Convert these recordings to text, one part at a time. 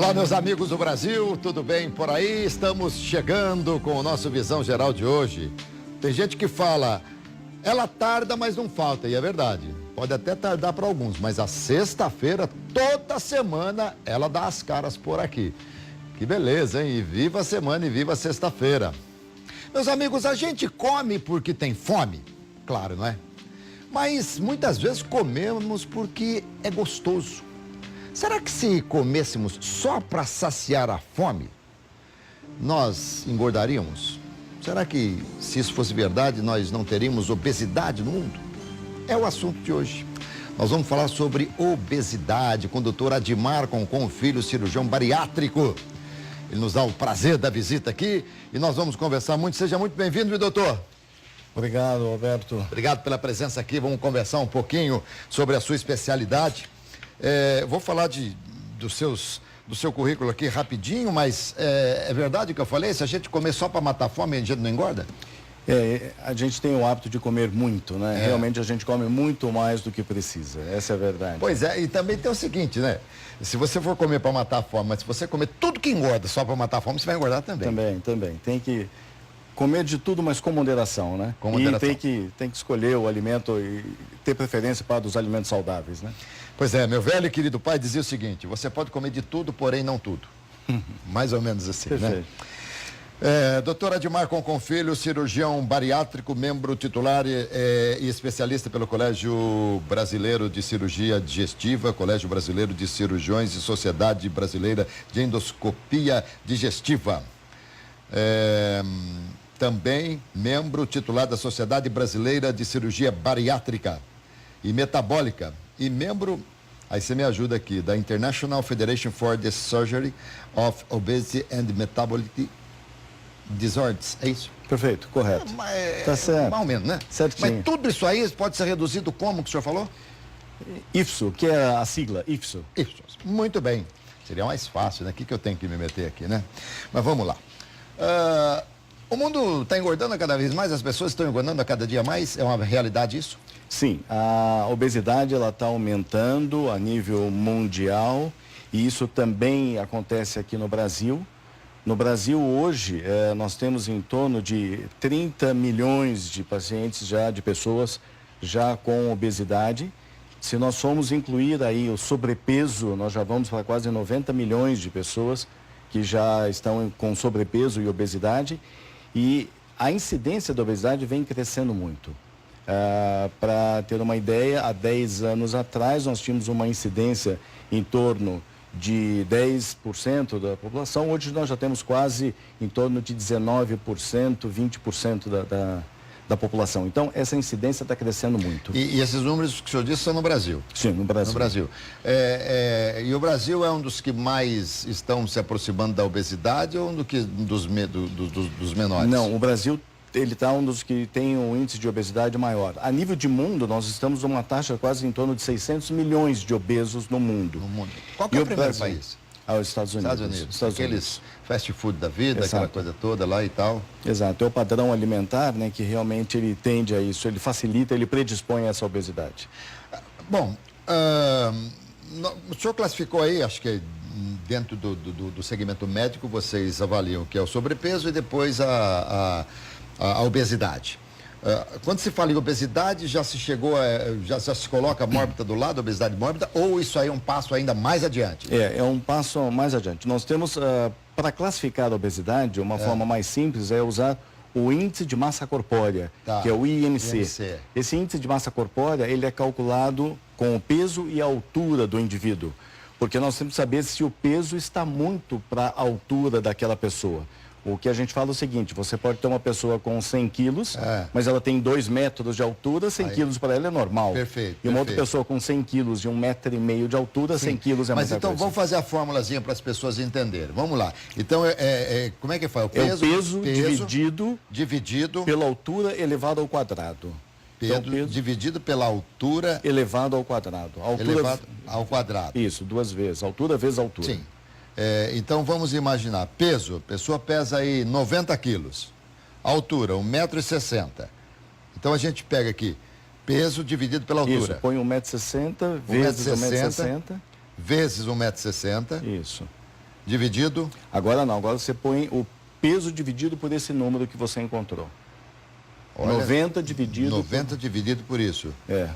Olá, meus amigos do Brasil, tudo bem por aí? Estamos chegando com o nosso Visão Geral de hoje. Tem gente que fala, ela tarda, mas não falta, e é verdade. Pode até tardar para alguns, mas a sexta-feira, toda semana, ela dá as caras por aqui. Que beleza, hein? E viva a semana e viva a sexta-feira. Meus amigos, a gente come porque tem fome, claro, não é? Mas muitas vezes comemos porque é gostoso. Será que se comêssemos só para saciar a fome, nós engordaríamos? Será que, se isso fosse verdade, nós não teríamos obesidade no mundo? É o assunto de hoje. Nós vamos falar sobre obesidade com o doutor Adimar Concon Filho, cirurgião bariátrico. Ele nos dá o prazer da visita aqui e nós vamos conversar muito. Seja muito bem-vindo, viu, doutor? Obrigado, Roberto. Obrigado pela presença aqui. Vamos conversar um pouquinho sobre a sua especialidade. Vou falar do seu currículo aqui rapidinho, mas é verdade o que eu falei? Se a gente comer só para matar fome, a gente não engorda? A gente tem o hábito de comer muito, né? Realmente a gente come muito mais do que precisa, essa é a verdade. Pois é, e também tem o seguinte, né? Se você for comer para matar a fome, mas se você comer tudo que engorda só para matar a fome, você vai engordar também. Também. Tem que comer de tudo, mas com moderação, né? Com moderação. E tem que escolher o alimento e ter preferência para os alimentos saudáveis, né? Pois é, meu velho e querido pai dizia o seguinte, você pode comer de tudo, porém não tudo. Mais ou menos assim, perfeito, né? Doutor Adimar Concon Filho, cirurgião bariátrico, membro titular e especialista pelo Colégio Brasileiro de Cirurgia Digestiva, Colégio Brasileiro de Cirurgiões e Sociedade Brasileira de Endoscopia Digestiva. Também membro titular da Sociedade Brasileira de Cirurgia Bariátrica e Metabólica e membro, aí você me ajuda aqui, da International Federation for the Surgery of Obesity and Metabolic Disorders, é isso? Perfeito, correto. Tá certo. Mais ou menos, né? Certinho. Mas tudo isso aí pode ser reduzido como que o senhor falou? IFSO, que é a sigla, IFSO. IFSO, muito bem. Seria mais fácil, né? O que eu tenho que me meter aqui, né? Mas vamos lá. O mundo está engordando cada vez mais, as pessoas estão engordando a cada dia mais, é uma realidade isso? Sim, a obesidade ela está aumentando a nível mundial e isso também acontece aqui no Brasil. No Brasil hoje nós temos em torno de 30 milhões de pacientes já, de pessoas já com obesidade. Se nós formos incluir aí o sobrepeso, nós já vamos para quase 90 milhões de pessoas que já estão com sobrepeso e obesidade. E a incidência da obesidade vem crescendo muito. Para ter uma ideia, há 10 anos atrás nós tínhamos uma incidência em torno de 10% da população. Hoje nós já temos quase em torno de 19%, 20% da população. Então, essa incidência está crescendo muito. E esses números que o senhor disse são no Brasil? Sim, no Brasil. No Brasil. E o Brasil é um dos que mais estão se aproximando da obesidade ou dos menores? Não, o Brasil ele está um dos que tem um índice de obesidade maior. A nível de mundo, nós estamos numa taxa quase em torno de 600 milhões de obesos no mundo. Qual que é o primeiro país? Os Estados Unidos. Aqueles fast food da vida, aquela coisa toda lá e tal. Exato, é o padrão alimentar, né, que realmente ele tende a isso, ele facilita, ele predispõe a essa obesidade. Bom, o senhor classificou aí, acho que dentro do segmento médico, vocês avaliam o que é o sobrepeso e depois a obesidade. Quando se fala em obesidade, já se chegou, já se coloca a mórbida do lado, a obesidade mórbida, ou isso aí é um passo ainda mais adiante? É um passo mais adiante. Nós temos, para classificar a obesidade, uma forma mais simples é usar o índice de massa corpórea, que é o IMC. Esse índice de massa corpórea, ele é calculado com o peso e a altura do indivíduo, porque nós temos que saber se o peso está muito para a altura daquela pessoa. O que a gente fala é o seguinte, você pode ter uma pessoa com 100 quilos, mas ela tem 2 metros de altura, 100 quilos para ela é normal. Perfeito. E uma outra pessoa com 100 quilos e 1,5 metro de altura, 100 quilos é mais Mas então coisa. vamos fazer a formulazinha para as pessoas entenderem. Vamos lá. Então, como é que faz? O peso dividido pela altura elevado ao quadrado. Dividido pela altura elevado ao quadrado. Elevado ao quadrado. Isso, 2 vezes. Altura vezes altura. Sim. Então vamos imaginar, peso, a pessoa pesa aí 90 quilos, altura 1,60 m. Então a gente pega aqui, peso dividido pela altura. Isso, põe 1,60 m vezes 1,60 m. Vezes 1,60 m. Isso. Dividido? Agora não, agora você põe o peso dividido por esse número que você encontrou. Olha, 90 dividido 90 dividido por isso.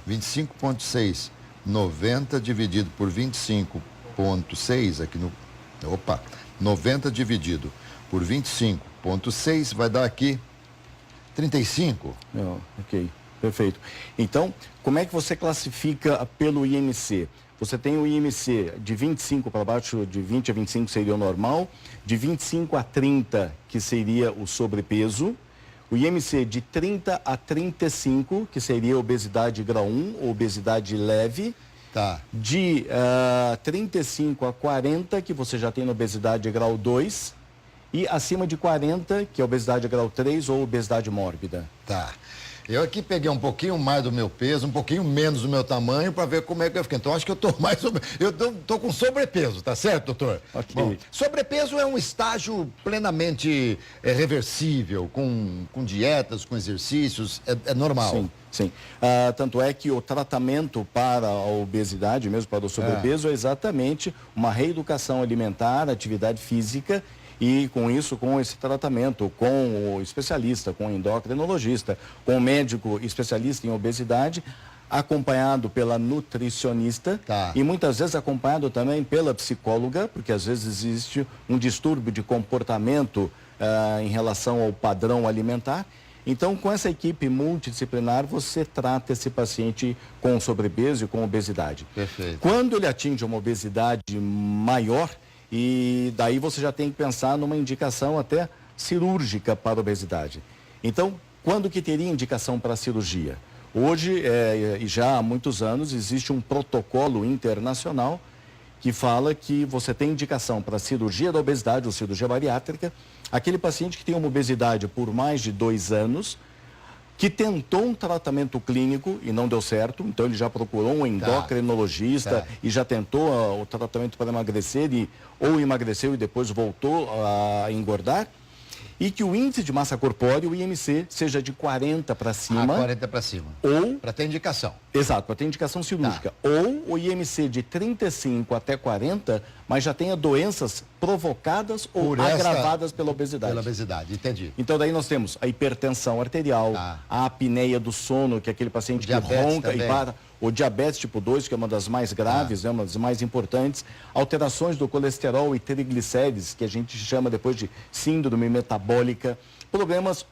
25,6. 90 dividido por 25,6 aqui no... Opa! 90 dividido por 25,6 vai dar aqui 35. Ok, perfeito. Então, como é que você classifica pelo IMC? Você tem o IMC de 25 para baixo, de 20 a 25 seria o normal, de 25 a 30 que seria o sobrepeso, o IMC de 30 a 35 que seria obesidade grau 1 ou obesidade leve, Tá. de 35 a 40 que você já tem na obesidade grau 2 e acima de 40 que é obesidade grau 3 ou obesidade mórbida. Tá. Eu aqui peguei um pouquinho mais do meu peso, um pouquinho menos do meu tamanho para ver como é que eu fiquei. Então acho que eu tô mais eu tô com sobrepeso, tá certo, doutor? Ok. Bom, sobrepeso é um estágio plenamente reversível, com dietas, com exercícios, é normal. Sim, sim. Tanto é que o tratamento para a obesidade, mesmo para o sobrepeso, é exatamente uma reeducação alimentar, atividade física. E com isso, com esse tratamento, com o especialista, com o endocrinologista, com o médico especialista em obesidade, acompanhado pela nutricionista e muitas vezes acompanhado também pela psicóloga, porque às vezes existe um distúrbio de comportamento em relação ao padrão alimentar. Então, com essa equipe multidisciplinar, você trata esse paciente com sobrepeso e com obesidade. Perfeito. Quando ele atinge uma obesidade maior, e daí você já tem que pensar numa indicação até cirúrgica para a obesidade. Então, quando que teria indicação para a cirurgia? Hoje, e já há muitos anos, existe um protocolo internacional que fala que você tem indicação para a cirurgia da obesidade ou cirurgia bariátrica, aquele paciente que tem uma obesidade por mais de 2 anos, que tentou um tratamento clínico e não deu certo, então ele já procurou um endocrinologista e já tentou o tratamento para emagrecer ou emagreceu e depois voltou a engordar, e que o índice de massa corpórea, o IMC, seja de 40 para cima. 40 para cima. Ou... Para ter indicação. Exato, para ter indicação cirúrgica. Ou o IMC de 35 até 40, mas já tenha doenças provocadas ou agravadas pela obesidade. Pela obesidade, entendi. Então daí nós temos a hipertensão arterial, a apneia do sono, que é aquele paciente que ronca e para, o diabetes tipo 2, que é uma das mais graves, uma das mais importantes, alterações do colesterol e triglicérides, que a gente chama depois de síndrome metabólica, problemas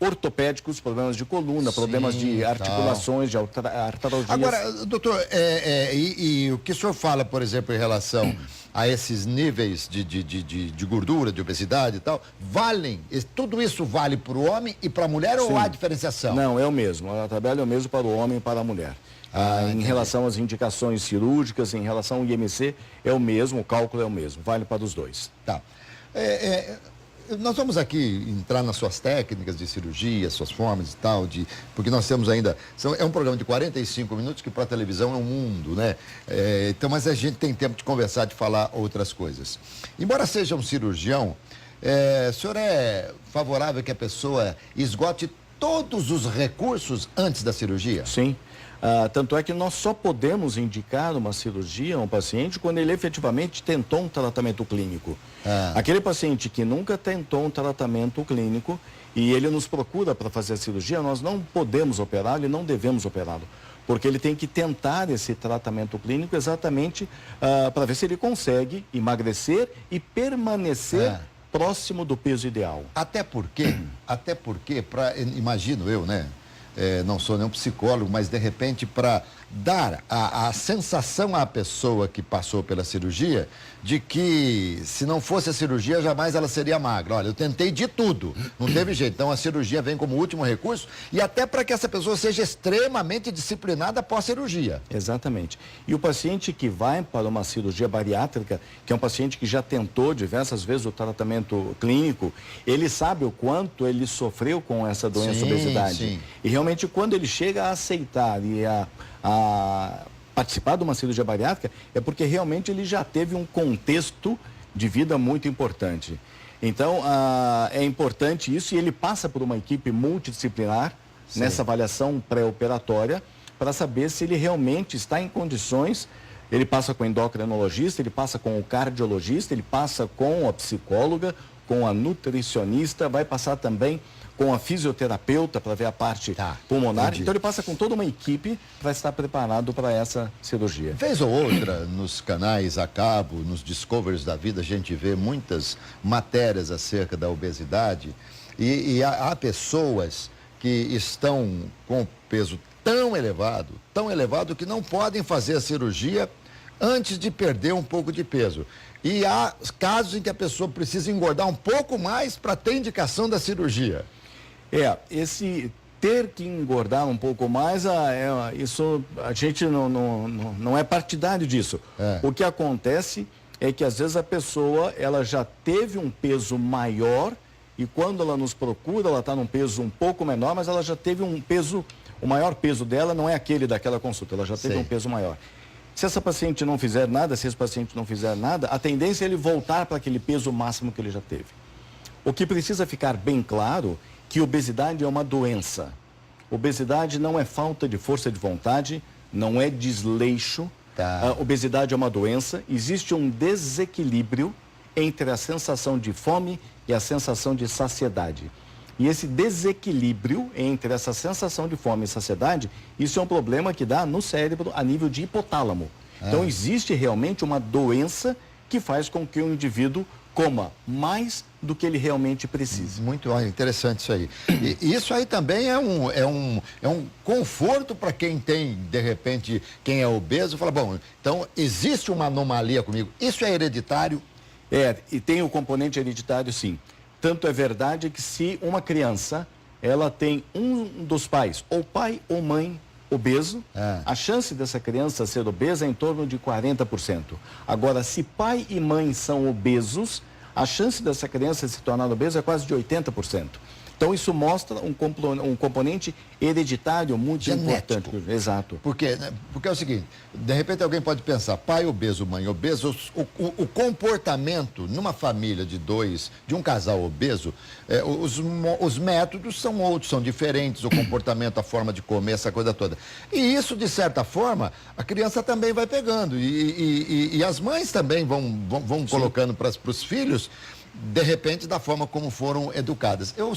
ortopédicos, problemas de coluna, problemas de articulações, de artralgias. Agora, doutor, e o que o senhor fala, por exemplo, em relação a esses níveis de gordura, de obesidade e tal, tudo isso vale para o homem e para a mulher ou há diferenciação? Não, é o mesmo. A tabela é o mesmo para o homem e para a mulher. Em relação às indicações cirúrgicas, em relação ao IMC, é o mesmo, o cálculo é o mesmo, vale para os dois. Tá. Nós vamos aqui entrar nas suas técnicas de cirurgia, suas formas e tal, porque nós temos ainda... É um programa de 45 minutos que para a televisão é um mundo, né? Então, mas a gente tem tempo de conversar, de falar outras coisas. Embora seja um cirurgião, o senhor é favorável que a pessoa esgote todos os recursos antes da cirurgia? Sim. Tanto é que nós só podemos indicar uma cirurgia a um paciente quando ele efetivamente tentou um tratamento clínico. Aquele paciente que nunca tentou um tratamento clínico e ele nos procura para fazer a cirurgia, nós não podemos operá-lo e não devemos operá-lo. Porque ele tem que tentar esse tratamento clínico exatamente para ver se ele consegue emagrecer e permanecer próximo do peso ideal. Até porque, imagino eu, né? Não sou nenhum psicólogo, mas de repente para dar a sensação à pessoa que passou pela cirurgia de que se não fosse a cirurgia jamais ela seria magra. Olha, eu tentei de tudo, não teve jeito. Então a cirurgia vem como último recurso e até para que essa pessoa seja extremamente disciplinada após a cirurgia. Exatamente. E o paciente que vai para uma cirurgia bariátrica, que é um paciente que já tentou diversas vezes o tratamento clínico, ele sabe o quanto ele sofreu com essa doença obesidade. Sim. E realmente quando ele chega a aceitar e a participar de uma cirurgia bariátrica, é porque realmente ele já teve um contexto de vida muito importante. Então, é importante isso e ele passa por uma equipe multidisciplinar nessa avaliação pré-operatória para saber se ele realmente está em condições Ele passa com o endocrinologista, ele passa com o cardiologista, ele passa com a psicóloga, com a nutricionista, vai passar também com a fisioterapeuta para ver a parte pulmonar. Entendi. Então ele passa com toda uma equipe que vai estar preparado para essa cirurgia. Vez ou outra, nos canais a cabo, nos discoveries da vida, a gente vê muitas matérias acerca da obesidade e há pessoas que estão com peso tão elevado que não podem fazer a cirurgia antes de perder um pouco de peso. E há casos em que a pessoa precisa engordar um pouco mais para ter indicação da cirurgia. Esse ter que engordar um pouco mais, isso a gente não é partidário disso. O que acontece é que às vezes a pessoa ela já teve um peso maior e quando ela nos procura, ela está num peso um pouco menor, mas ela já teve um peso, o maior peso dela não é aquele daquela consulta, ela já teve um peso maior. Se essa paciente não fizer nada, se esse paciente não fizer nada, a tendência é ele voltar para aquele peso máximo que ele já teve. O que precisa ficar bem claro que obesidade é uma doença. Obesidade não é falta de força de vontade, não é desleixo. A obesidade é uma doença. Existe um desequilíbrio entre a sensação de fome e a sensação de saciedade. E esse desequilíbrio entre essa sensação de fome e saciedade, isso é um problema que dá no cérebro a nível de hipotálamo. Então existe realmente uma doença que faz com que o indivíduo coma mais do que ele realmente precisa. Muito interessante isso aí. E isso aí também é um conforto para quem tem, de repente, quem é obeso, fala, bom, então existe uma anomalia comigo. Isso é hereditário? E tem o componente hereditário, sim. Tanto é verdade que se uma criança, ela tem um dos pais, ou pai ou mãe, obeso, a chance dessa criança ser obesa é em torno de 40%. Agora, se pai e mãe são obesos, a chance dessa criança se tornar obesa é quase de 80%. Então, isso mostra um componente hereditário muito genético. Importante. Exato. Porque é o seguinte, de repente alguém pode pensar, pai obeso, mãe obesa, o comportamento numa família de um casal obeso, os métodos são outros, são diferentes, o comportamento, a forma de comer, essa coisa toda. E isso, de certa forma, a criança também vai pegando. E as mães também vão colocando para os filhos, de repente, da forma como foram educadas. Eu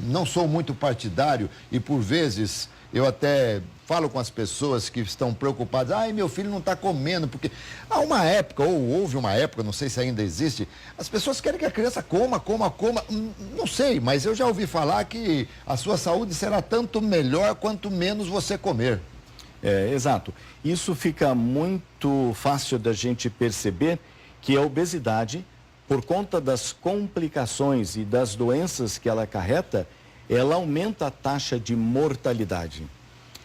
não sou muito partidário e, por vezes, eu até falo com as pessoas que estão preocupadas. Ai, meu filho não está comendo, porque há uma época, ou houve uma época, não sei se ainda existe, as pessoas querem que a criança coma. Não sei, mas eu já ouvi falar que a sua saúde será tanto melhor quanto menos você comer. Exato. Isso fica muito fácil da gente perceber que a obesidade, por conta das complicações e das doenças que ela acarreta, ela aumenta a taxa de mortalidade.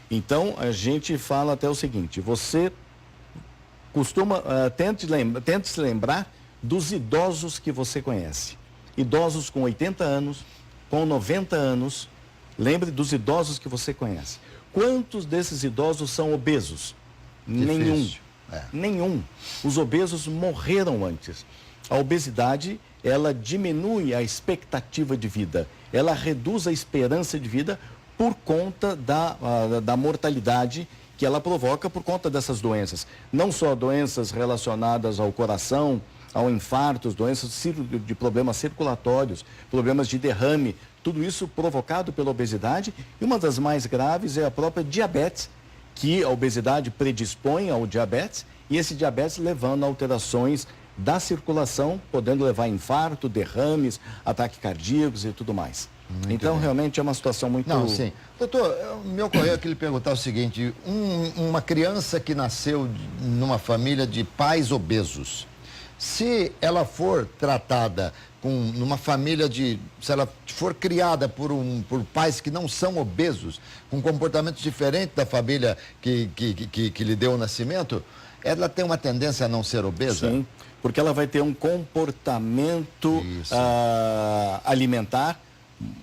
Então, a gente fala até o seguinte, você costuma, tente se lembrar dos idosos que você conhece. Idosos com 80 anos, com 90 anos, lembre dos idosos que você conhece. Quantos desses idosos são obesos? Nenhum. Nenhum. Os obesos morreram antes. A obesidade, ela diminui a expectativa de vida, ela reduz a esperança de vida por conta da mortalidade que ela provoca por conta dessas doenças. Não só doenças relacionadas ao coração, ao infarto, doenças de problemas circulatórios, problemas de derrame, tudo isso provocado pela obesidade. E uma das mais graves é a própria diabetes, que a obesidade predispõe ao diabetes, e esse diabetes levando a alterações da circulação, podendo levar a infarto, derrames, ataques cardíacos e tudo mais. Então, realmente é uma situação muito... Não, sim. Doutor, me ocorreu aqui lhe perguntar o seguinte, uma criança que nasceu numa família de pais obesos, se ela for tratada numa família se ela for criada por pais que não são obesos, com comportamentos diferentes da família que lhe deu o nascimento, ela tem uma tendência a não ser obesa? Sim, porque ela vai ter um comportamento alimentar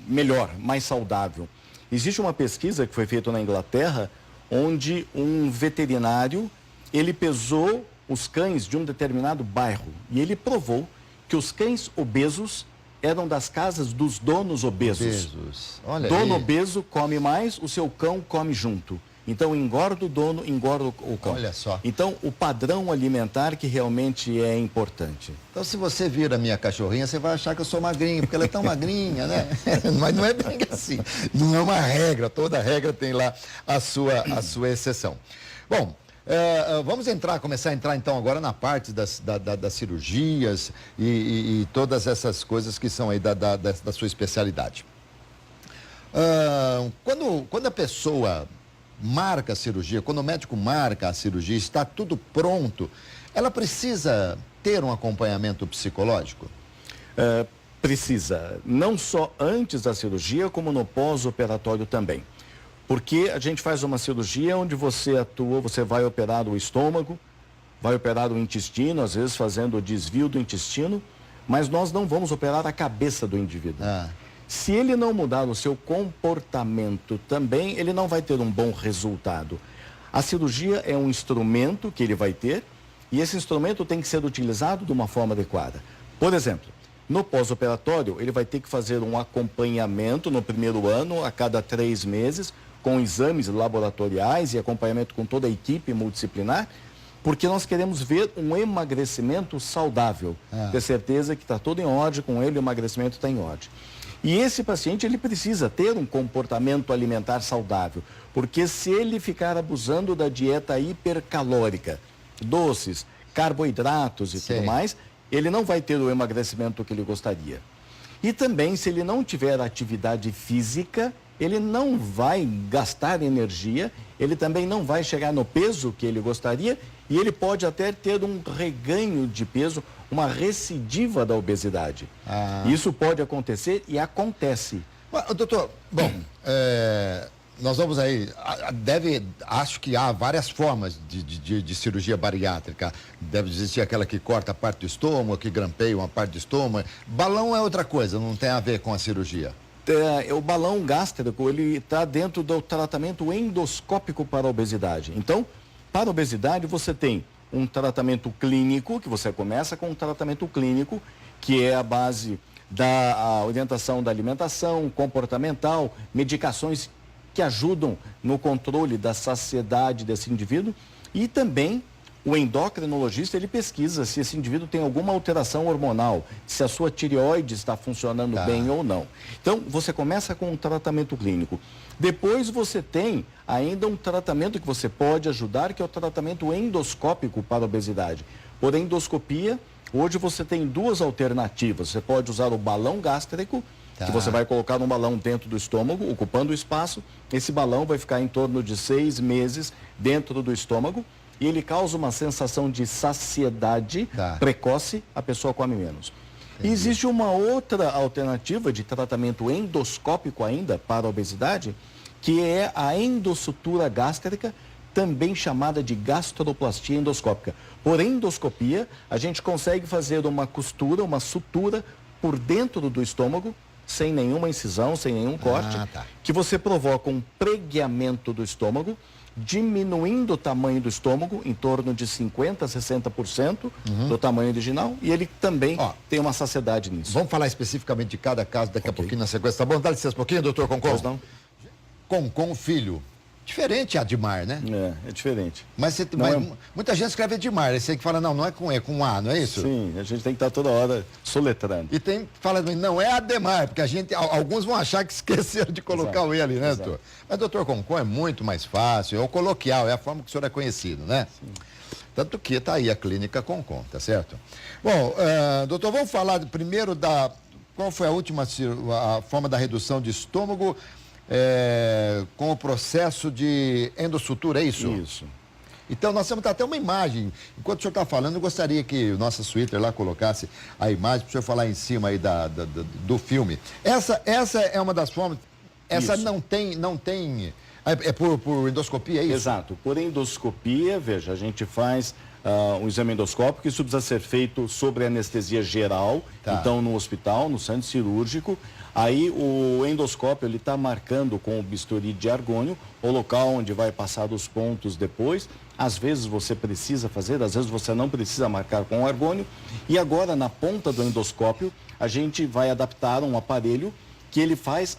melhor, mais saudável. Existe uma pesquisa que foi feita na Inglaterra, onde um veterinário, ele pesou os cães de um determinado bairro e ele provou que os cães obesos eram das casas dos donos obesos. Olha Dono aí. obeso come mais, o seu cão come junto. Então, engorda o dono, engorda o cão. Olha só. Então, o padrão alimentar que realmente é importante. Então, se você vira minha cachorrinha, você vai achar que eu sou magrinho, porque ela é tão magrinha, né? Mas não é bem assim. Não é uma regra. Toda regra tem lá a sua exceção. Bom, vamos começar a entrar então agora na parte das cirurgias e todas essas coisas que são aí da sua especialidade. Quando a pessoa marca a cirurgia, quando o médico marca a cirurgia, está tudo pronto, ela precisa ter um acompanhamento psicológico? Precisa, não só antes da cirurgia, como no pós-operatório também. Porque a gente faz uma cirurgia onde você atua, você vai operar o estômago, vai operar o intestino, às vezes fazendo o desvio do intestino, mas nós não vamos operar a cabeça do indivíduo. Se ele não mudar o seu comportamento também, ele não vai ter um bom resultado. A cirurgia é um instrumento que ele vai ter e esse instrumento tem que ser utilizado de uma forma adequada. Por exemplo, no pós-operatório, ele vai ter que fazer um acompanhamento no primeiro ano, a cada 3 meses, com exames laboratoriais e acompanhamento com toda a equipe multidisciplinar, porque nós queremos ver um emagrecimento saudável. Ter certeza que está tudo em ordem com ele, o emagrecimento está em ordem. E esse paciente, ele precisa ter um comportamento alimentar saudável, porque se ele ficar abusando da dieta hipercalórica, doces, carboidratos e tudo mais, ele não vai ter o emagrecimento que ele gostaria. E também, se ele não tiver atividade física, ele não vai gastar energia, ele também não vai chegar no peso que ele gostaria e ele pode até ter um reganho de peso, uma recidiva da obesidade. Isso pode acontecer e acontece. Doutor, bom, nós vamos aí, acho que há várias formas de cirurgia bariátrica. Deve existir aquela que corta a parte do estômago, que grampeia uma parte do estômago. Balão é outra coisa, não tem a ver com a cirurgia. O balão gástrico, ele está dentro do tratamento endoscópico para a obesidade. Então, para a obesidade, você tem um tratamento clínico, que você começa com um tratamento clínico, que é a base da orientação da alimentação, comportamental, medicações que ajudam no controle da saciedade desse indivíduo. E também o endocrinologista, ele pesquisa se esse indivíduo tem alguma alteração hormonal, se a sua tireoide está funcionando bem ou não. Então, você começa com um tratamento clínico. Depois você tem ainda um tratamento que você pode ajudar, que é o tratamento endoscópico para a obesidade. Por endoscopia, hoje você tem 2 alternativas. Você pode usar o balão gástrico, que você vai colocar um balão dentro do estômago, ocupando o espaço. Esse balão vai ficar em torno de 6 meses dentro do estômago e ele causa uma sensação de saciedade precoce, a pessoa come menos. E existe uma outra alternativa de tratamento endoscópico ainda para a obesidade, que é a endossutura gástrica, também chamada de gastroplastia endoscópica. Por endoscopia, a gente consegue fazer uma costura, uma sutura por dentro do estômago, sem nenhuma incisão, sem nenhum corte, que você provoca um pregueamento do estômago, diminuindo o tamanho do estômago em torno de 50% a 60% do tamanho original, e ele também tem uma saciedade nisso. Vamos falar especificamente de cada caso daqui a pouquinho na sequência, tá bom? Dá licença um pouquinho, doutor Concon. Não? Concon Filho. Diferente Admar, né? É diferente. Mas, muita gente escreve Admar, esse aí que fala, não é com E, com A, não é isso? Sim, a gente tem que estar toda hora soletrando. E tem que falar, não é Ademar, porque alguns vão achar que esqueceram de colocar o E ali, né, doutor? Mas doutor Concon é muito mais fácil, é o coloquial, é a forma que o senhor é conhecido, né? Sim. Tanto que está aí a clínica Concon, tá certo? Bom, doutor, vamos falar primeiro qual foi a última a forma da redução de estômago com o processo de endossutura, é isso? Isso. Então, nós temos até uma imagem. Enquanto o senhor está falando, eu gostaria que o nosso Twitter lá colocasse a imagem para o senhor falar em cima aí do filme. Essa é uma das formas. Essa isso. não tem. É por endoscopia, é isso? Exato. Por endoscopia, veja, a gente faz um exame endoscópico, isso precisa ser feito sobre anestesia geral, então no hospital, no centro cirúrgico. Aí o endoscópio, ele está marcando com o bisturi de argônio o local onde vai passar os pontos depois. Às vezes você precisa fazer, às vezes você não precisa marcar com o argônio. E agora, na ponta do endoscópio, a gente vai adaptar um aparelho que ele faz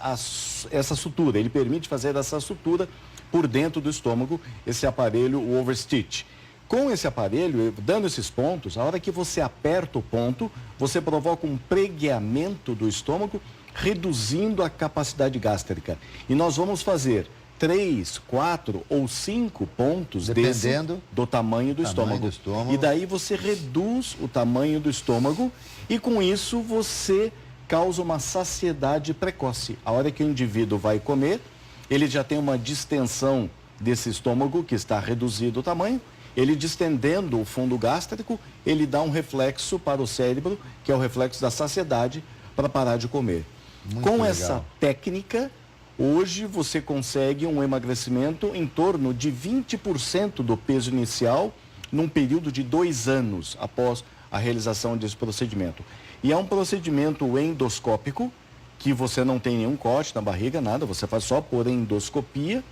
essa sutura, ele permite fazer essa sutura por dentro do estômago, esse aparelho, o overstitch. Com esse aparelho, dando esses pontos, a hora que você aperta o ponto, você provoca um pregueamento do estômago, reduzindo a capacidade gástrica. E nós vamos fazer 3, 4 ou 5 pontos dependendo do tamanho do estômago. E daí você reduz o tamanho do estômago e com isso você causa uma saciedade precoce. A hora que o indivíduo vai comer, ele já tem uma distensão desse estômago que está reduzido o tamanho, ele distendendo o fundo gástrico, ele dá um reflexo para o cérebro, que é o reflexo da saciedade, para parar de comer. Muito com legal. Essa técnica, hoje você consegue um emagrecimento em torno de 20% do peso inicial num período de 2 anos após a realização desse procedimento. E é um procedimento endoscópico, que você não tem nenhum corte na barriga, nada, você faz só por endoscopia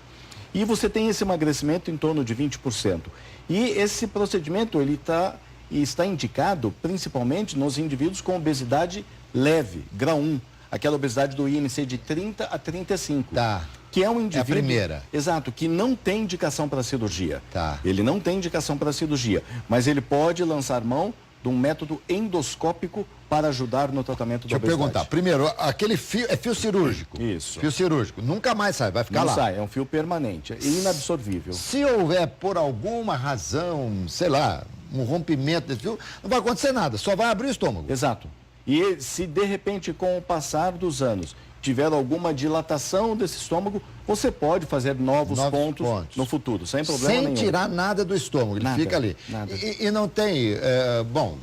e você tem esse emagrecimento em torno de 20%. E esse procedimento ele está indicado principalmente nos indivíduos com obesidade leve, grau 1, aquela obesidade do IMC de 30 a 35. Tá. Que é um indivíduo... É a primeira. Exato, que não tem indicação para cirurgia. Tá. Ele não tem indicação para cirurgia, mas ele pode lançar mão de um método endoscópico para ajudar no tratamento da obesidade. Deixa eu perguntar. Primeiro, aquele fio é fio cirúrgico. Isso. Fio cirúrgico. Nunca mais sai, vai ficar lá. Não sai, é um fio permanente, é inabsorvível. Se houver, por alguma razão, sei lá, um rompimento desse fio, não vai acontecer nada, só vai abrir o estômago. Exato. E se de repente, com o passar dos anos, tiver alguma dilatação desse estômago, você pode fazer novos pontos no futuro, sem problema nenhum. Sem tirar nada do estômago, ele fica ali. Nada. E não tem, bom,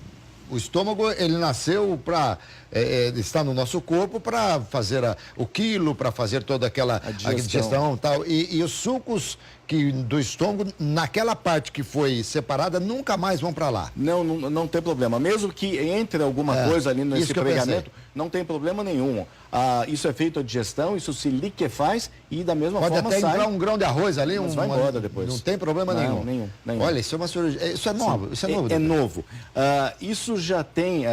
o estômago, ele nasceu para, está no nosso corpo para fazer o quilo, para fazer toda aquela digestão e tal. E os sucos do estômago, naquela parte que foi separada, nunca mais vão para lá. Não tem problema. Mesmo que entre alguma coisa ali nesse pregamento, não tem problema nenhum. Isso é feito a digestão, isso se liquefaz e da mesma forma sai. Pode até entrar um grão de arroz ali, vai embora depois. Não tem problema nenhum. Olha, isso é uma cirurgia, isso é novo. Isso é novo. É novo. Isso já tem,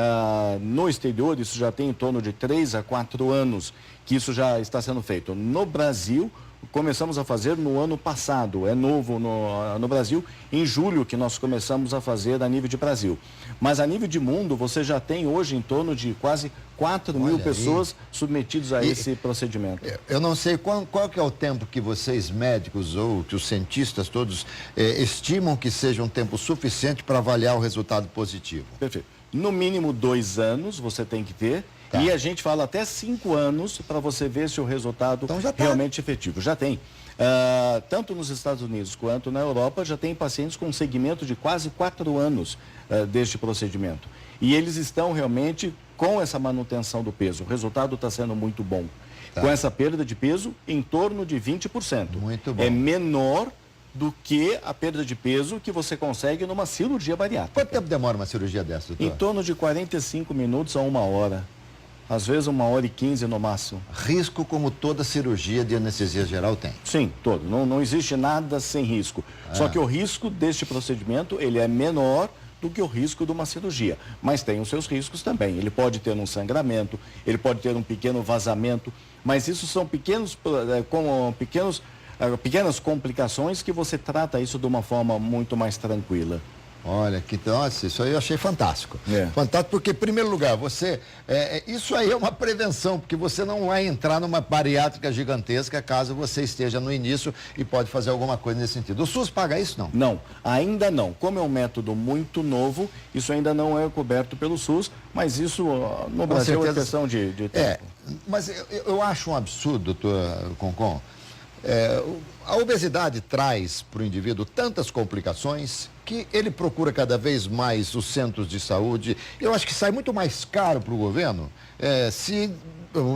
no exterior, isso já tem em torno de 3 a 4 anos que isso já está sendo feito. No Brasil, começamos a fazer no ano passado, é novo no Brasil, em julho que nós começamos a fazer a nível de Brasil. Mas a nível de mundo, você já tem hoje em torno de quase 4 mil pessoas submetidas a esse procedimento. Eu não sei qual que é o tempo que vocês médicos ou que os cientistas todos estimam que seja um tempo suficiente para avaliar o resultado positivo. Perfeito. No mínimo 2 anos você tem que ter. Tá. E a gente fala até 5 anos para você ver se o resultado realmente efetivo. Já tem. Tanto nos Estados Unidos quanto na Europa, já tem pacientes com segmento de quase 4 anos deste procedimento. E eles estão realmente com essa manutenção do peso. O resultado está sendo muito bom. Tá. Com essa perda de peso, em torno de 20%. Muito bom. É menor do que a perda de peso que você consegue numa cirurgia bariátrica. Quanto tempo demora uma cirurgia dessa, doutor? Em torno de 45 minutos a 1 hora. Às vezes 1h15 no máximo. Risco como toda cirurgia de anestesia geral tem? Sim, todo. Não existe nada sem risco. Só que o risco deste procedimento, ele é menor do que o risco de uma cirurgia. Mas tem os seus riscos também. Ele pode ter um sangramento, ele pode ter um pequeno vazamento, mas isso são pequenas complicações que você trata isso de uma forma muito mais tranquila. Olha, nossa, isso aí eu achei fantástico. Fantástico porque, em primeiro lugar, isso aí é uma prevenção, porque você não vai entrar numa bariátrica gigantesca caso você esteja no início e pode fazer alguma coisa nesse sentido. O SUS paga isso, não? Não, ainda não. Como é um método muito novo, isso ainda não é coberto pelo SUS, mas isso no Brasil é questão de tempo. Mas eu acho um absurdo, doutor Concon. A obesidade traz para o indivíduo tantas complicações que ele procura cada vez mais os centros de saúde. Eu acho que sai muito mais caro para o governo se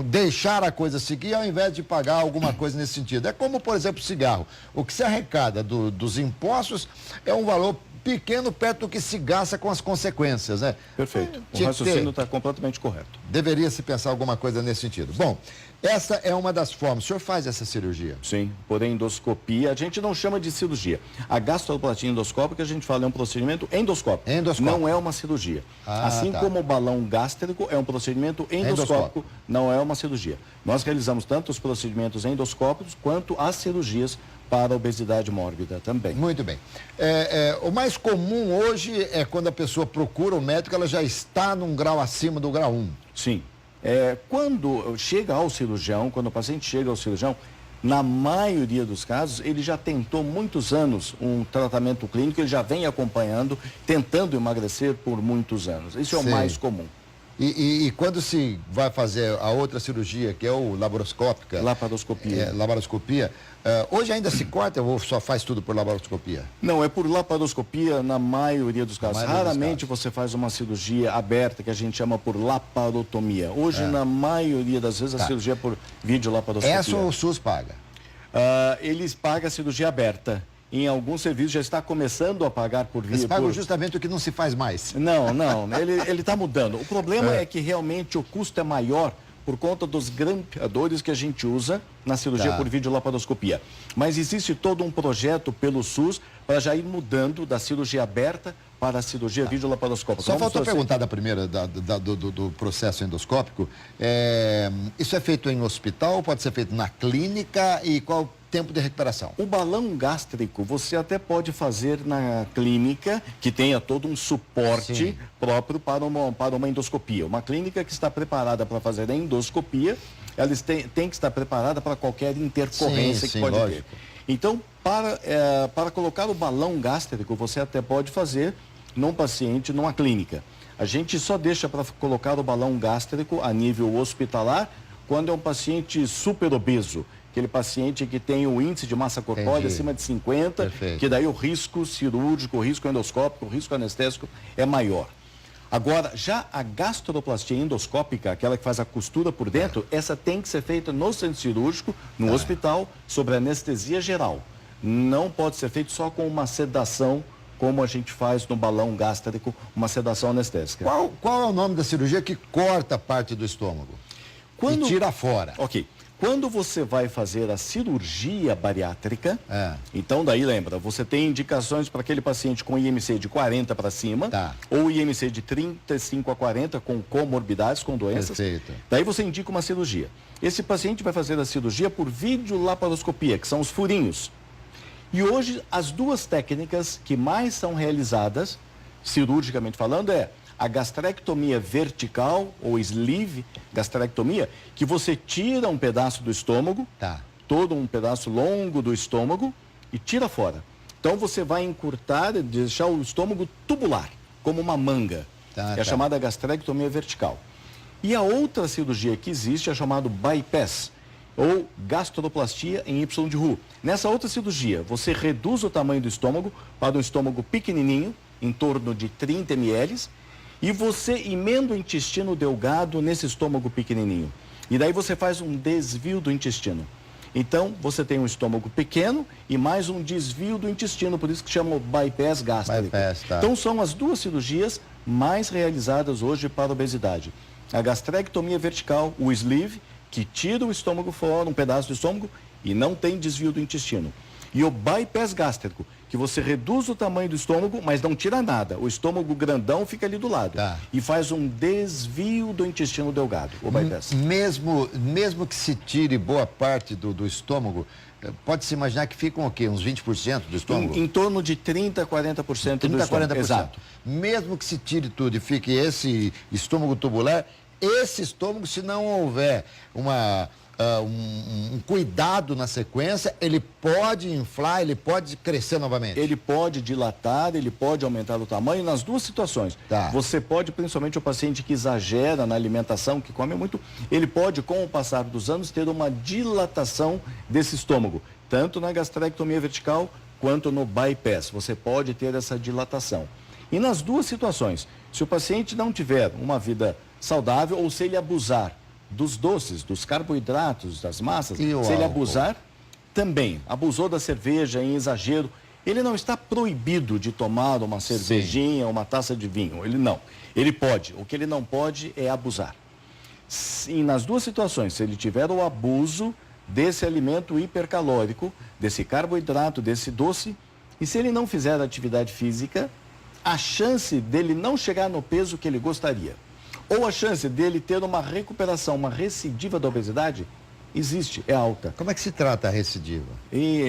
deixar a coisa seguir ao invés de pagar alguma coisa nesse sentido. É como, por exemplo, o cigarro. O que se arrecada dos impostos é um valor pequeno perto do que se gasta com as consequências, né? Perfeito. O raciocínio está completamente correto. Deveria se pensar alguma coisa nesse sentido. Bom, Essa é uma das formas. O senhor faz essa cirurgia? Sim, por endoscopia. A gente não chama de cirurgia. A gastroplastia endoscópica, a gente fala, é um procedimento endoscópico. Não é uma cirurgia. Assim como o balão gástrico é um procedimento endoscópico, não é uma cirurgia. Nós realizamos tanto os procedimentos endoscópicos quanto as cirurgias para a obesidade mórbida também. Muito bem. O mais comum hoje é quando a pessoa procura o médico, ela já está num grau acima do grau 1. Sim. Quando chega ao cirurgião, quando o paciente chega ao cirurgião, na maioria dos casos, ele já tentou muitos anos um tratamento clínico, ele já vem acompanhando, tentando emagrecer por muitos anos. Isso é o mais comum. E quando se vai fazer a outra cirurgia, que é o laparoscópica... Laparoscopia. Hoje ainda se corta ou só faz tudo por laparoscopia? Não, é por laparoscopia na maioria dos casos. Raramente você faz uma cirurgia aberta, que a gente chama por laparotomia. Hoje, na maioria das vezes, a cirurgia é por videolaparoscopia. Essa o SUS paga? Eles pagam a cirurgia aberta. Em alguns serviços já está começando a pagar por via... Eles pagam justamente o que não se faz mais. Não, ele está mudando. O problema é que realmente o custo é maior por conta dos grampeadores que a gente usa na cirurgia por videolaparoscopia. Mas existe todo um projeto pelo SUS para já ir mudando da cirurgia aberta para a cirurgia videolaparoscópica. Só faltou perguntar da primeira, do processo endoscópico. Isso é feito em hospital, pode ser feito na clínica e qual tempo de recuperação? O balão gástrico você até pode fazer na clínica, que tenha todo um suporte próprio para uma endoscopia. Uma clínica que está preparada para fazer a endoscopia, ela tem que estar preparada para qualquer intercorrência que pode ter. Então, para colocar o balão gástrico, você até pode fazer num paciente, numa clínica. A gente só deixa para colocar o balão gástrico a nível hospitalar quando é um paciente super obeso. Aquele paciente que tem o índice de massa corpórea acima de 50, que daí o risco cirúrgico, o risco endoscópico, o risco anestésico é maior. Agora, já a gastroplastia endoscópica, aquela que faz a costura por dentro, essa tem que ser feita no centro cirúrgico, no hospital, sobre anestesia geral. Não pode ser feito só com uma sedação, como a gente faz no balão gástrico, uma sedação anestésica. Qual é o nome da cirurgia que corta a parte do estômago e tira fora? Ok. Quando você vai fazer a cirurgia bariátrica, então daí lembra, você tem indicações para aquele paciente com IMC de 40 para cima, ou IMC de 35 a 40 com comorbidades, com doenças. Perfeito. Daí você indica uma cirurgia. Esse paciente vai fazer a cirurgia por videolaparoscopia, que são os furinhos. E hoje as duas técnicas que mais são realizadas, cirurgicamente falando, a gastrectomia vertical, ou sleeve gastrectomia, que você tira um pedaço do estômago, todo um pedaço longo do estômago, e tira fora. Então você vai encurtar, deixar o estômago tubular, como uma manga. É a chamada gastrectomia vertical. E a outra cirurgia que existe é chamada bypass, ou gastroplastia em Y de Roux. Nessa outra cirurgia, você reduz o tamanho do estômago para um estômago pequenininho, em torno de 30 ml, e você emenda o intestino delgado nesse estômago pequenininho. E daí você faz um desvio do intestino. Então, você tem um estômago pequeno e mais um desvio do intestino, por isso que chama o bypass gástrico. Então, são as duas cirurgias mais realizadas hoje para a obesidade. A gastrectomia vertical, o sleeve, que tira o estômago fora, um pedaço do estômago, e não tem desvio do intestino. E o bypass gástrico, que você reduz o tamanho do estômago, mas não tira nada. O estômago grandão fica ali do lado. E faz um desvio do intestino delgado, o bypass. Mesmo que se tire boa parte do estômago, pode-se imaginar que ficam o quê? Uns 20% do estômago? Em torno de 30% a 40% do estômago. 40%. Exato. Mesmo que se tire tudo e fique esse estômago tubular, esse estômago, se não houver um cuidado na sequência, ele pode inflar, ele pode crescer novamente. Ele pode dilatar, ele pode aumentar o tamanho nas duas situações. Você pode, principalmente o paciente que exagera na alimentação, que come muito, ele pode, com o passar dos anos, ter uma dilatação desse estômago, tanto na gastrectomia vertical quanto no bypass. Você pode ter essa dilatação. E nas duas situações, se o paciente não tiver uma vida saudável ou se ele abusar dos doces, dos carboidratos, das massas, se ele abusar, também abusou da cerveja em exagero, ele não está proibido de tomar uma cervejinha, uma taça de vinho, ele não. Ele pode, o que ele não pode é abusar. E nas duas situações, se ele tiver o abuso desse alimento hipercalórico, desse carboidrato, desse doce, e se ele não fizer atividade física, a chance dele não chegar no peso que ele gostaria, ou a chance dele ter uma recuperação, uma recidiva da obesidade, existe, é alta. Como é que se trata a recidiva? E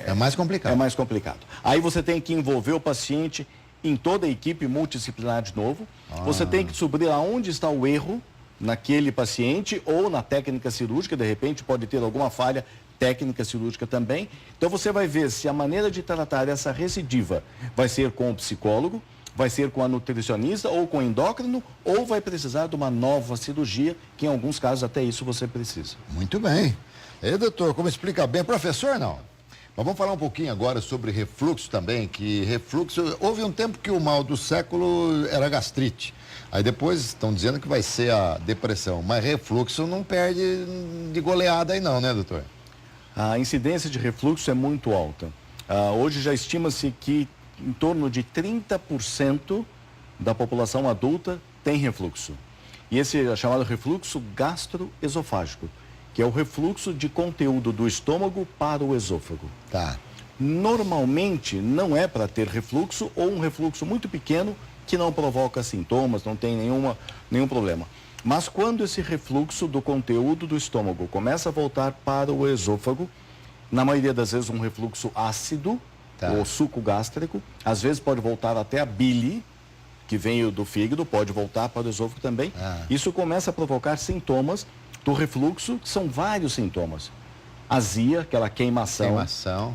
é mais complicado. É mais complicado. Aí você tem que envolver o paciente em toda a equipe multidisciplinar de novo. Você tem que descobrir aonde está o erro naquele paciente ou na técnica cirúrgica, de repente pode ter alguma falha técnica cirúrgica também. Então você vai ver se a maneira de tratar essa recidiva vai ser com o psicólogo, vai ser com a nutricionista ou com o endócrino, ou vai precisar de uma nova cirurgia, que em alguns casos até isso você precisa. Muito bem. E doutor, como explica bem? Professor, não. Mas vamos falar um pouquinho agora sobre refluxo também, que refluxo, houve um tempo que o mal do século era gastrite. Aí depois estão dizendo que vai ser a depressão, mas refluxo não perde de goleada aí não, né, doutor? A incidência de refluxo é muito alta. Hoje já estima-se que em torno de 30% da população adulta tem refluxo. E esse é chamado refluxo gastroesofágico, que é o refluxo de conteúdo do estômago para o esôfago. Tá. Normalmente não é para ter refluxo ou um refluxo muito pequeno que não provoca sintomas, não tem nenhum problema. Mas quando esse refluxo do conteúdo do estômago começa a voltar para o esôfago, na maioria das vezes um refluxo ácido, ou suco gástrico, às vezes pode voltar até a bile, que veio do fígado, pode voltar para o esôfago também. Isso começa a provocar sintomas do refluxo, que são vários sintomas. Azia, aquela queimação.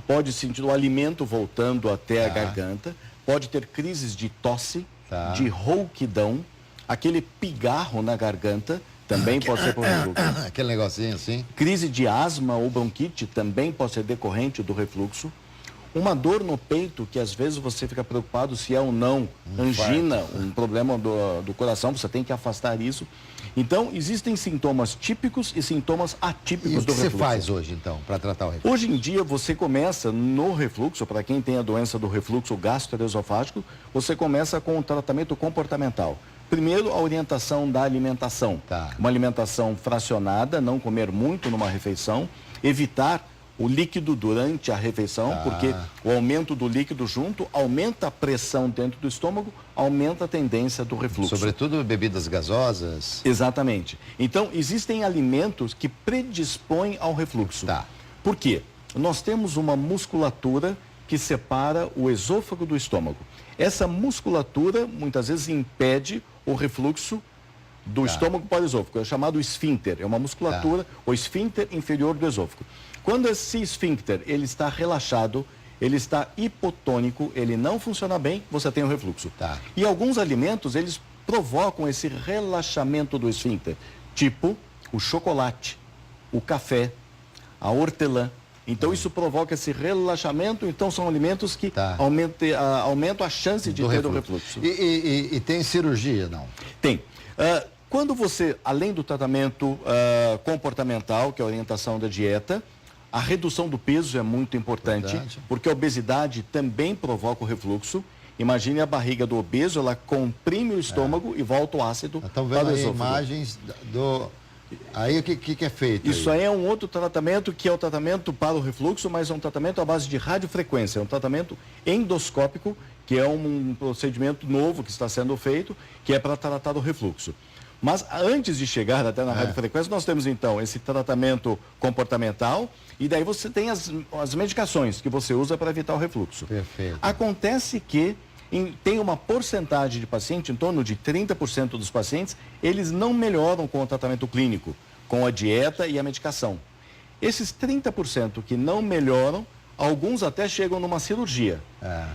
Pode sentir o alimento voltando até a garganta, pode ter crises de tosse, de rouquidão, aquele pigarro na garganta, também pode ser por refluxo. Aquele negocinho assim. Crise de asma ou bronquite também pode ser decorrente do refluxo. Uma dor no peito, que às vezes você fica preocupado se é ou não angina, um problema do coração, você tem que afastar isso. Então, existem sintomas típicos e sintomas atípicos do refluxo. E o que você faz hoje, então, para tratar o refluxo? Hoje em dia, você começa no refluxo, para quem tem a doença do refluxo gastroesofágico, você começa com o tratamento comportamental. Primeiro, a orientação da alimentação. Uma alimentação fracionada, não comer muito numa refeição, evitar o líquido durante a refeição, porque o aumento do líquido junto aumenta a pressão dentro do estômago, aumenta a tendência do refluxo. Sobretudo bebidas gasosas. Exatamente. Então, existem alimentos que predispõem ao refluxo. Por quê? Nós temos uma musculatura que separa o esôfago do estômago. Essa musculatura, muitas vezes, impede o refluxo do estômago para o esôfago. É chamado esfíncter. É uma musculatura, o esfíncter inferior do esôfago. Quando esse esfíncter ele está relaxado, ele está hipotônico, ele não funciona bem, você tem o refluxo. E alguns alimentos, eles provocam esse relaxamento do esfíncter, tipo o chocolate, o café, a hortelã. Então, isso provoca esse relaxamento, então são alimentos que aumentam a chance de ter o refluxo. E tem cirurgia, não? Tem. Quando você, além do tratamento comportamental, que é a orientação da dieta, a redução do peso é muito importante, porque a obesidade também provoca o refluxo. Imagine a barriga do obeso, ela comprime o estômago e volta o ácido para o esôfago. Vendo imagens do... Aí o que é feito? Isso aí é um outro tratamento que é o tratamento para o refluxo, mas é um tratamento à base de radiofrequência, é um tratamento endoscópico, que é um procedimento novo que está sendo feito, que é para tratar o refluxo. Mas antes de chegar até na radiofrequência, nós temos então esse tratamento comportamental e daí você tem as medicações que você usa para evitar o refluxo. Perfeito. Acontece que tem uma porcentagem de pacientes, em torno de 30% dos pacientes, eles não melhoram com o tratamento clínico, com a dieta e a medicação. Esses 30% que não melhoram, alguns até chegam numa cirurgia.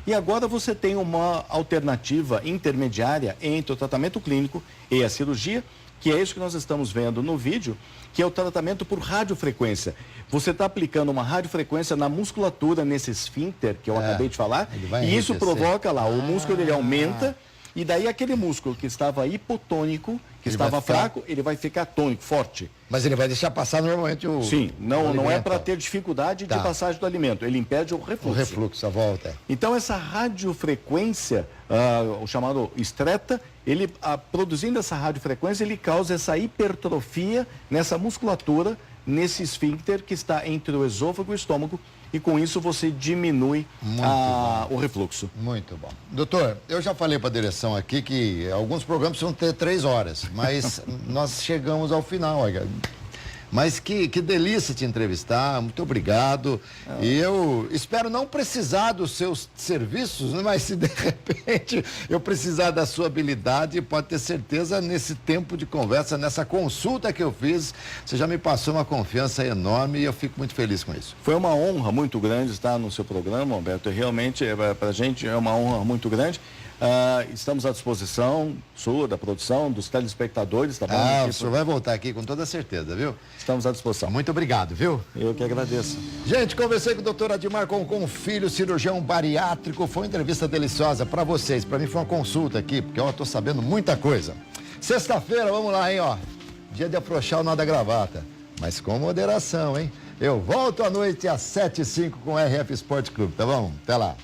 E agora você tem uma alternativa intermediária entre o tratamento clínico e a cirurgia, que é isso que nós estamos vendo no vídeo, que é o tratamento por radiofrequência. Você está aplicando uma radiofrequência na musculatura, nesse esfíncter que eu acabei de falar, e isso provoca lá, o músculo ele aumenta E daí aquele músculo que estava hipotônico, que Ele estava vai ficar- fraco, ele vai ficar tônico, forte. Mas ele vai deixar passar normalmente o... Sim, não é alimento. para ter dificuldade Tá. de passagem do alimento, ele impede o O refluxo. refluxo, a volta. Então essa radiofrequência, o chamado estreta, ele produzindo essa radiofrequência, ele causa essa hipertrofia nessa musculatura, nesse esfíncter que está entre o esôfago e o estômago, e com isso você diminui o refluxo. Muito bom. Doutor, eu já falei para a direção aqui que alguns programas vão ter 3 horas, mas nós chegamos ao final, olha. Mas que delícia te entrevistar, muito obrigado. E eu espero não precisar dos seus serviços, né? Mas se de repente eu precisar da sua habilidade, pode ter certeza, nesse tempo de conversa, nessa consulta que eu fiz, você já me passou uma confiança enorme e eu fico muito feliz com isso. Foi uma honra muito grande estar no seu programa, Alberto. Realmente, para a gente, é uma honra muito grande. Estamos à disposição sua, da produção, dos telespectadores, tá bom? O senhor vai voltar aqui com toda certeza, viu? Estamos à disposição. Muito obrigado, viu? Eu que agradeço. Gente, conversei com o doutor Adimar com filho, cirurgião bariátrico. Foi uma entrevista deliciosa para vocês. Para mim foi uma consulta aqui, porque eu tô sabendo muita coisa. Sexta-feira, vamos lá, hein, ó. Dia de afrouxar o nó da gravata. Mas com moderação, hein? Eu volto à noite às 7h05 com o RF Esporte Clube, tá bom? Até lá.